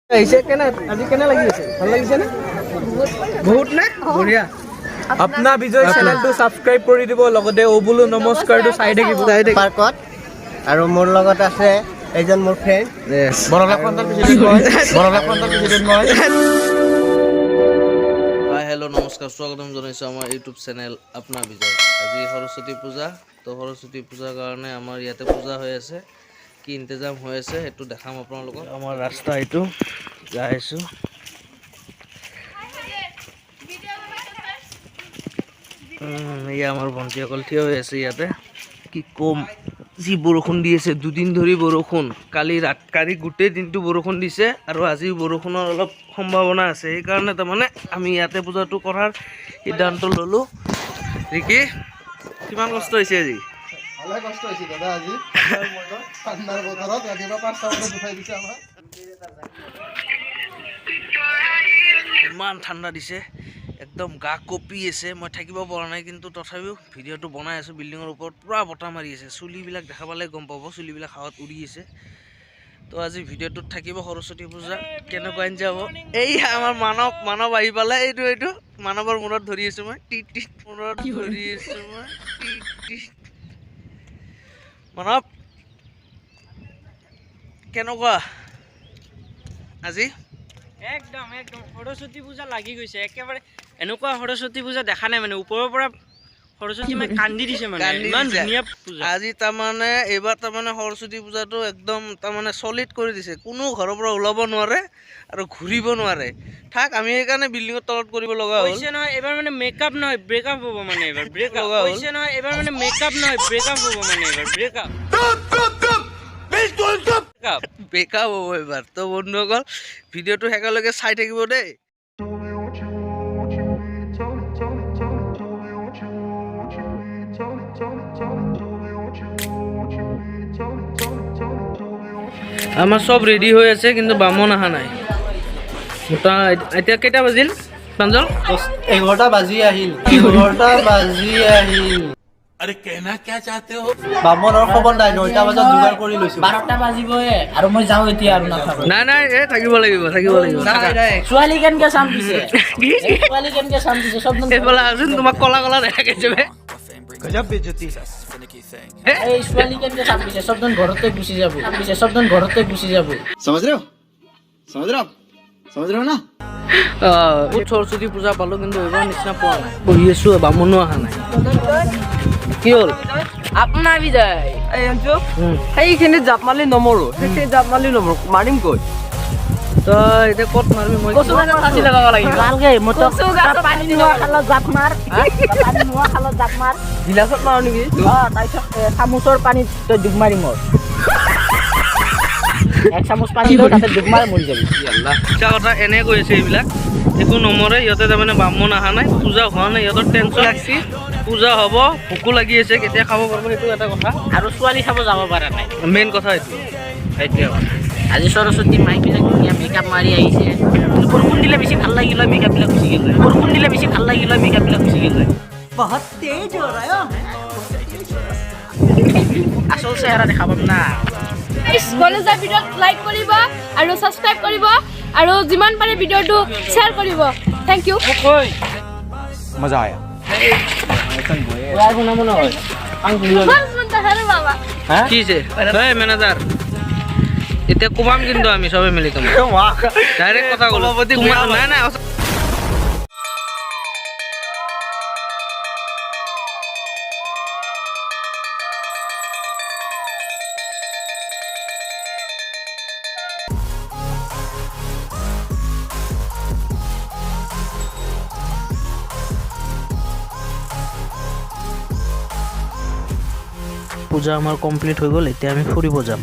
আহিছে কেনে আজি কেনে লাগি আছে ভাল লাগিছে না বহুত না বঢ়িয়া আপনা বিজয় চেনেলটো সাবস্ক্ৰাইব কৰি দিব লগতে ও বুলু নমস্কাৰটো চাই থাকিব পাৰ্কত আৰু মোৰ লগত আছে এজন মোৰ ফ্ৰেণ্ড বৰলা ফ্ৰণ্টৰ প্ৰেসিডেন্ট মই হাই হেল্ল' নমস্কাৰ স্বাগতম জনাইছোঁ আমাৰ ইউটিউব চেনেল আপনা বিজয়। আজি সৰস্বতী পূজা, তো সৰস্বতী পূজাৰ কাৰণে আমাৰ ইয়াতে পূজা হৈ আছে, কি ইন্তজাম হৈ আছে সেইটো দেখাম আপোনালোকক। আমাৰ ৰাস্তা এইটো যাই আছোঁ। এয়া আমাৰ ভণ্টিসকল থিয় হৈ আছে ইয়াতে। কি কম, যি বৰষুণ দি আছে, দুদিন ধৰি বৰষুণ। কালি গোটেই দিনটো বৰষুণ দিছে আৰু আজি বৰষুণৰ অলপ সম্ভাৱনা আছে। সেইকাৰণে তাৰমানে আমি ইয়াতে পূজাটো কৰাৰ সিদ্ধান্ত ল'লোঁ। ৰিকি, কিমান কষ্ট হৈছে আজি? ভালে কষ্ট হৈছে দাদা আজি ঠাণ্ডাৰ বতৰত ৰাতিপুৱা 5টা বজাত উঠাই দিছে আমাক। ইমান ঠাণ্ডা দিছে, একদম গা কঁপি আছে। মই থাকিব পৰা নাই, কিন্তু তথাপিও ভিডিঅ'টো বনাই আছোঁ। বিল্ডিঙৰ ওপৰত পূৰা বতাহ মাৰি আছে, চুলিবিলাক দেখা পালে গম পাব, চুলিবিলাক হাৱাত উৰি আছে। তো আজি ভিডিঅ'টোত থাকিব সৰস্বতী পূজা কেনেকুৱা যাব। এই আমাৰ মানৱ আহি পালে, এইটো মানৱৰ মূৰত ধৰি আছোঁ মই, মূৰত ধৰি আছোঁ মই। মানৱ কেনেকুৱা আজি? একদম সৰস্বতী পূজা লাগি গৈছে একেবাৰে। এনেকুৱা সৰস্বতী পূজা দেখা নাই মানে, ওপৰৰ পৰা সৰস্বতী মানে কান্দি দিছে মানে, ইমান ধুনীয়া পূজা আজি। তাৰমানে এইবাৰ তাৰমানে সৰস্বতী পূজাটো একদম তাৰমানে চলিড কৰি দিছে। কোনো ঘৰৰ পৰা ওলাব নোৱাৰে আৰু ঘূৰিব নোৱাৰে। আমি সেইকাৰণে বিল্ডিঙৰ তলত কৰিব লগা হ'ল। হৈছে নহয় এবাৰ মানে মেকআপ নহয় ব্ৰেকআপ হ'ব মানে, এবাৰ ব্ৰেকআপ হৈছে নহয় এবাৰ মানে মেকআপ নহয় ব্ৰেকআপ হ'ব মানে, এবাৰ ব্ৰেকআপ হ'ব এবাৰ। তো বন্ধুসকল ভিডিঅ'টো শেষলৈকে চাই থাকিব দেই। আমাৰ চব ৰেডি হৈ আছে, কিন্তু বামন অহা নাই। এতিয়া কেইটা বাজিল প্ৰাঞ্জল? 11টা বাজি আহিল। अरे कहना क्या चाहते हो? বামনৰ খবৰ নাই, 9টা বজাত যোগাৰ কৰি লৈছো। 12টা বাজিবয়ে আৰু মই যাওঁ এতিয়া আৰু নাথাকো। নাই থাকিব লাগিব। ছোৱালী কেনকে চাম দিছে, ছোৱালী কেনকে চাম দিছে সব এইফালে আছোন, তোমাক কলা দেখা গৈছে বে। গজব বেজতি এই ছোৱালী কেনকে চাম দিছে, সবজন ঘৰতে গুচি যাব, समझ रहे हो ना? সৰস্বতী পূজা পালো, কিন্তু এইবাৰ নিচিনা পোৱা নাই। বহি আছো, বামুণো অহা নাই। কি হ'ল? আপনা বিজয় সেইখিনি জাপ মালি নমৰো, সেইখিনি জাপ মালি নমৰো, মাৰিম কৈ তই এতিয়া ক'ত মাৰিবি? মই ফাঁচি লগাব লাগিব ভালকে মতো পানী নোৱা খালত জাপ মাৰ, গিলাচত মাৰো নেকি? তাৰপিছত চামুচৰ পানীত তই ডুব মাৰি মৰ, 1 চামুচ পানী লৈ তাতে ডুব মাৰ, মৰি যাবি। সঁচা কথা এনে কৈ আছে, এইবিলাক একো নমৰে। ইহঁতে তাৰমানে বামুণ অহা নাই, পূজা হোৱা নাই, ইহঁতৰ টেনশ্যন লাগছি। পূজা হ'ব, ভোকো লাগি আছে, কেতিয়া খাব পাৰিব সেইটো এটা কথা। আৰু ছোৱালী চাব যাব পৰা নাই, মেইন কথা এইটো। সেইটোৱে কথা। আজি সৰস্বতী মাইবিলাক ধুনীয়া মেকআপ মাৰি আহিছে। কিন্তু বৰষুণ দিলে বেছি ভাল লাগিল হয়, মেকআপবিলাক গুচি গ'ল হয়। আচল চেহেৰা দেখা পাম না। কলেজৰ ভিডিঅ'ত লাইক কৰিব আৰু ছাবস্ক্ৰাইব কৰিব আৰু যিমান পাৰে ভিডিঅ'টো শ্বেয়াৰ কৰিব। Thank you. মজা আয়া বাবা কি হৈছে? মেনেজাৰ এতিয়া কোবাম, কিন্তু আমি চবে মিলি কম ডাইৰেক্ট কথা ক'লো। নাই পূজা আমাৰ কমপ্লিট হৈ গ'ল, এতিয়া আমি ফুৰিব যাম।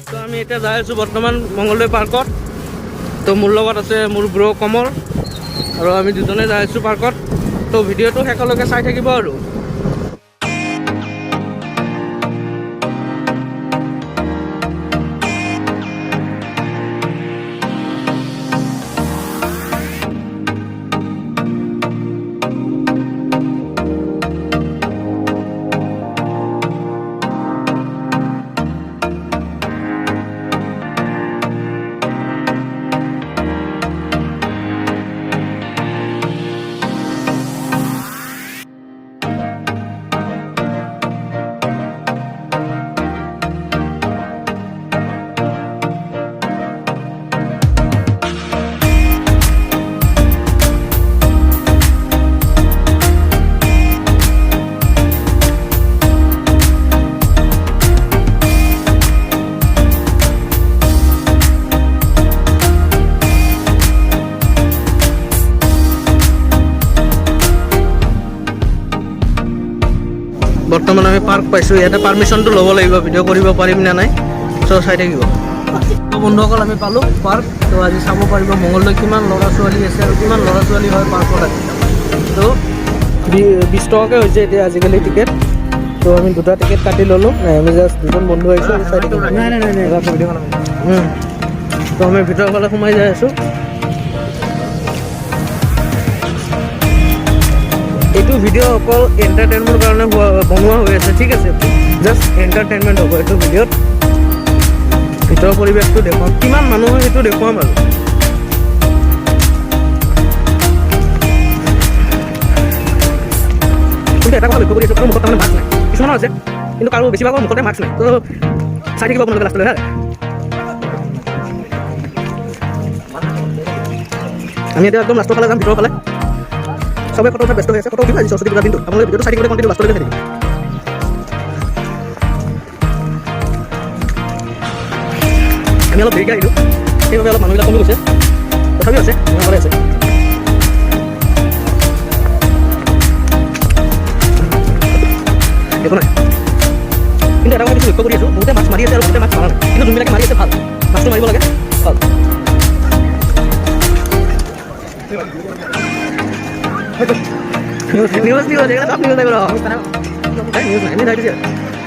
তো আমি এতিয়া যাই আছোঁ বৰ্তমান মংগলদৈ পাৰ্কত। তো মোৰ লগত আছে মোৰ ব্ৰ কমল, আৰু আমি দুজনে যাই আছোঁ পাৰ্কত। তো ভিডিঅ'টো শেষলৈকে চাই থাকিব আৰু। বৰ্তমান আমি পাৰ্ক পাইছোঁ, ইয়াতে পাৰ্মিশ্যনটো ল'ব লাগিব, ভিডিঅ' কৰিব পাৰিম নে নাই, চ' চাই থাকিব। তো বন্ধুসকল আমি পালোঁ পাৰ্ক, তো আজি চাব পাৰিব মঙলদৈ কিমান ল'ৰা ছোৱালী আছে আৰু কিমান ল'ৰা ছোৱালী হয় পাৰ্কত আজি। তো 20 টকাকৈ হৈছে এতিয়া আজিকালি টিকেট। তো আমি 2টা টিকেট কাটি ল'লোঁ, আমি জাষ্ট 2জন বন্ধু আহিছোঁ চাই থাকিব। তো আমি ভিতৰৰ ফালে সোমাই যাই আছোঁ। এইটো ভিডিঅ' অকল এণ্টাৰটেইনমেণ্টৰ কাৰণে বনোৱা হৈ আছে, ঠিক আছে, জাষ্ট এণ্টাৰটেইনমেণ্ট হ'ব এইটো ভিডিঅ'ত। ভিতৰৰ পৰিৱেশটো দেখুৱাম, কিমান মানুহ হয় সেইটো দেখুৱাম আৰু। কিন্তু এটা কথা লক্ষ্য কৰি আছোঁ, কাৰো মুখত তাৰমানে মাস্ক নাই, কিছুমানৰ আছে কিন্তু কাৰো বেছিভাগৰ মুখতে মাস্ক নাই। তো চাই থাকিব আপোনালোকে লাষ্টলৈ হা। আমি এতিয়া একদম লাষ্টৰ ফালে যাম, ভিতৰৰ ফালে। সবে ফটো উঠাত ব্যস্ত হৈ আছে, ফটো উঠিব আজি সৰস্বতী পূজাৰ দিনটো। আপোনালোকে ভিডিঅ'টো চাই থাকিবলৈ কণ্টিনিউ লাষ্টলৈকে চাই থাকিব। আমি অলপ দেৰিকৈ আহিলোঁ, সেইবাবে অলপ মানুহবিলাক কমি গৈছে, তথাপিও আছে ভালে আছে। একো নাই, কিন্তু এটা কথা কিছু লক্ষ্য কৰি আছোঁ, বহুতে মাছ মাৰি আছে আৰু বহুতে মাছ মাৰা নাই, কিন্তু যোনবিলাকে মাৰি আছে ভাল, মাছটো মাৰিব লাগে ভাল। নিউজ নিউজ নিউজ এগুলো সব নিউজ এগুলো নিউজ নাই, এমনি যাই দিছে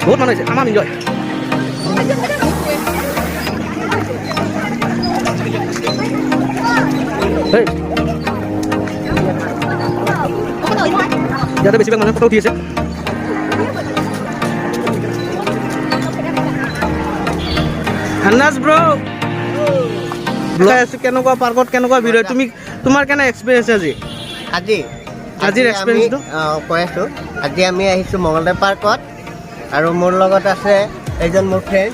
বহুত মানুষ আছে, আমার এনজয়। ইয়াতে বেছিভাগ মানুহে ফটো উঠি আছে। আন্নাজ ব্ৰ কেনেকুৱা পাৰ্কত কেনেকুৱা ভিৰ হয়, তোমাৰ কেনে এক্সপিৰিয়েঞ্চ আজি আজিৰ এক্সপিৰিয়েঞ্চটো কৈ আছোঁ। আজি আমি আহিছোঁ মঙলদৈ পাৰ্কত আৰু মোৰ লগত আছে এজন মোৰ ফ্ৰেণ্ড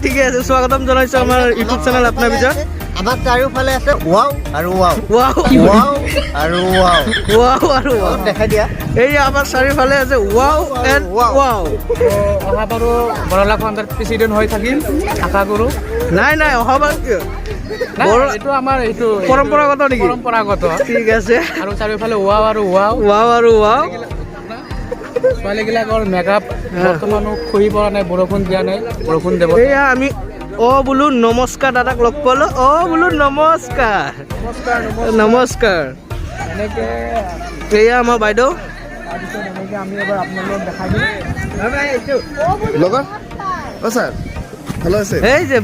ঠিকে আছে, স্বাগতম জনাইছোঁ আমাৰ ইউটিউব চেনেল আপোনাৰ ভিতৰত। আমাৰ চাৰিওফালে আছে ৱাও আৰু ৱাও ৱাও ৱাও আৰু ৱাও ৱাও আৰু ৱাও, দেখাই দিয়া। এই আমাৰ চাৰিওফালে আছে wow and wow. অহাবাৰো Borola founder president হৈ থাকিম আশা কৰোঁ। নাই নাই অহাবাৰ কিয়, এইটো আমাৰ এইটো পৰম্পৰাগত নেকি? পৰম্পৰাগত। ঠিক আছে, আৰু চাৰিওফালে ৱাও আৰু ৱাও। ৱাও আৰু ৱাও। ছোৱালীবিলাকৰ মেকআপ বৰ্তমানো খহি পৰা নাই, বৰষুণ দিয়া নাই, বৰষুণ দিব। এয়া আমি বোলো নমস্কাৰ, দাদাক লগ পালোঁ। বোলো নমস্কাৰ নমস্কাৰ। এয়া আমাৰ বাইদেউ। আমি এবাৰ আপোনালোকক দেখাই দিম। লগৰ ছাৰ ভালো আছে। এই যে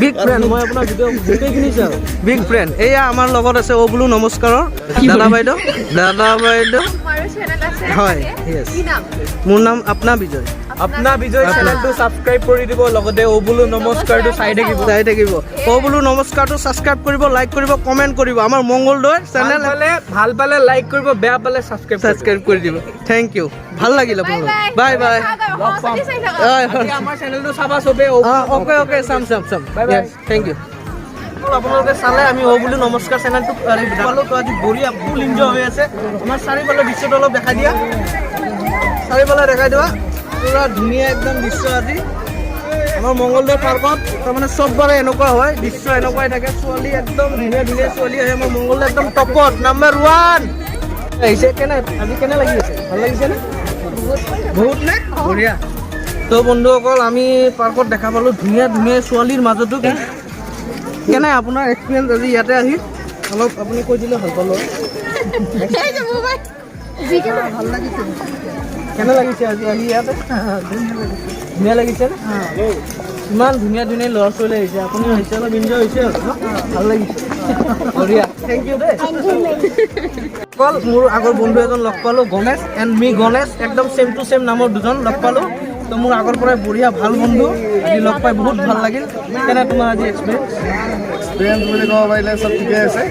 বিগ ফ্ৰেণ্ড, মই আপোনাৰ গোটেইখিনি চাওঁ, বিগ ফ্ৰেণ্ড। এয়া আমাৰ লগত আছে বোলো নমস্কাৰৰ দাদা বাইদেউ। হয়, মোৰ নাম আপনা বিজয়। আপনা বিজয় চেনেলটো ছাবস্ক্ৰাইব কৰি দিব, লগতে বোলো নমস্কাৰটো চাই থাকিব। বোলো নমস্কাৰটো ছাবস্ক্ৰাইব কৰিব, লাইক কৰিব, কমেণ্ট কৰিব। আমাৰ মংগলদৈ চেনেল ভাল পালে লাইক কৰিব, বেয়া পালে ছাবস্ক্ৰাইব কৰি দিব। থেংক ইউ, ভাল লাগিল আপোনালোক। Bye bye. আমাৰ চেনেলটো চাবা চবে। অ'কে চাম। Bye bye, thank you. আপোনালোকে চালে আমি বোলো নমস্কাৰ চেনেলটো পালোঁ। তো আজি বঢ়িয়া ফুল এনজয় হৈ আছে। আমাৰ চাৰিওফালে দৃশ্যটো অলপ দেখাই দিয়া, চাৰিওফালে দেখাই দিয়া, পুৰা ধুনীয়া একদম দৃশ্য আজি আমাৰ মংগলদৈ পাৰ্কত। তাৰমানে চববাৰে এনেকুৱা হয়, দৃশ্য এনেকুৱাই থাকে, ছোৱালী একদম ধুনীয়া ধুনীয়া ছোৱালী আহে। আমাৰ মংগলদৈ একদম টপত নাম্বাৰ 1 আহিছে। আজি কেনে লাগি আছে, ভাল লাগিছে নে? বহুত নে? বঢ়িয়া। তো বন্ধুসকল আমি পাৰ্কত দেখা পালোঁ ধুনীয়া ধুনীয়া ছোৱালীৰ মাজতো। কেনে আপোনাৰ এক্সপিৰিয়েঞ্চ আজি ইয়াতে আহি? অলপ আপুনি কৈ দিলে ভাল পালোঁ। ভাল লাগিছে। কেনে লাগিছে আজি আহি ইয়াতে? ধুনীয়া লাগিছে নে? ইমান ধুনীয়া ধুনীয়া ল'ৰা ছোৱালী আহিছে, আপুনি আহিছে, অলপ এনজয় হৈছে আৰু ভাল লাগিছে। বঢ়িয়া, থেংক ইউ দেই। অকল মোৰ আগৰ বন্ধু এজন লগ পালোঁ, গণেশ এণ্ড গণেশ, একদম ছেম টু ছেম নামৰ দুজন লগ পালোঁ। তো মোৰ আগৰ পৰাই বঢ়িয়া ভাল বন্ধু, আজি লগ পাই বহুত ভাল লাগিল। কেনে তোমাৰ আজি এক্সপিৰিয়েঞ্চ বুলি ক'ব পাৰিলে চব ঠিকে আছে,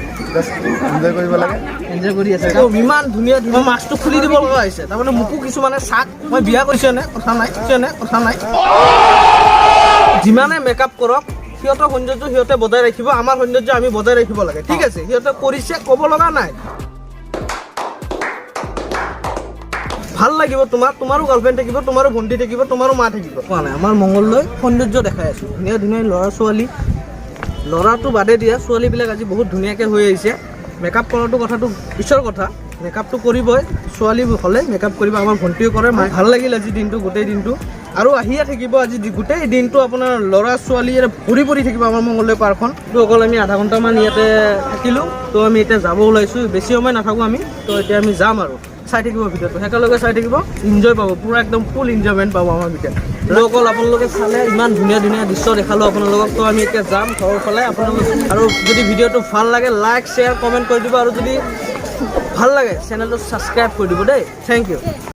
এনজয় কৰিব লাগে। এনজয় কৰি আছে। ইমান ধুনীয়া ধুনীয়া মাছটো খুলি দিব লগা হৈছে। তাৰমানে মোকো কিছুমানে চাক মই বিয়া কৰিছোঁ নে কথা নাই। যিমানে মেকআপ কৰক সিহঁতৰ সৌন্দৰ্য সিহঁতে বজাই ৰাখিব, আমাৰ সৌন্দৰ্য আমি বজাই ৰাখিব লাগে, ঠিক আছে? সিহঁতে কৰিছে, ক'ব লগা নাই। ভাল লাগিব তোমাৰো গাৰ্লফ্ৰেণ্ড থাকিব, তোমাৰো ভণ্টি থাকিব, তোমাৰো মা থাকিব। কোৱা নাই, আমাৰ মংগলদৈ সৌন্দৰ্য দেখাই আছোঁ। ধুনীয়া ধুনীয়া ল'ৰা ছোৱালী, ল'ৰাটো বাদে দিয়া ছোৱালীবিলাক আজি বহুত ধুনীয়াকৈ হৈ আহিছে। মেকআপ কৰাটো কথাটো পিছৰ কথা, মেকআপটো কৰিবই, ছোৱালী হ'লে মেকআপ কৰিব, আমাৰ ভণ্টিও কৰে। ভাল লাগিল আজি দিনটো, গোটেই দিনটো, আৰু আহিয়ে থাকিব আজি গোটেই দিনটো আপোনাৰ ল'ৰা ছোৱালীৰে ভৰি পৰি থাকিব আমাৰ মংগলদৈ পাৰ্কখন। তো অকল আমি আধা ঘণ্টামান ইয়াতে থাকিলোঁ, তো আমি এতিয়া যাব ওলাইছোঁ, বেছি সময় নাথাকোঁ আমি। তো এতিয়া আমি যাম আৰু চাই থাকিব ভিডিঅ'টো, একেলগে চাই থাকিব, এনজয় পাব, পূৰা একদম ফুল এনজয়মেণ্ট পাব আমাৰ ভিডিঅ'ত। অকল আপোনালোকে চালে ইমান ধুনীয়া ধুনীয়া দৃশ্য দেখালোঁ আপোনালোকক। তো আমি এতিয়া যাম ঘৰৰ ফালে আপোনালোক, আৰু যদি ভিডিঅ'টো ভাল লাগে লাইক শ্বেয়াৰ কমেণ্ট কৰি দিব, আৰু যদি ভাল লাগে চেনেলটো ছাবস্ক্ৰাইব কৰি দিব দেই। Thank U.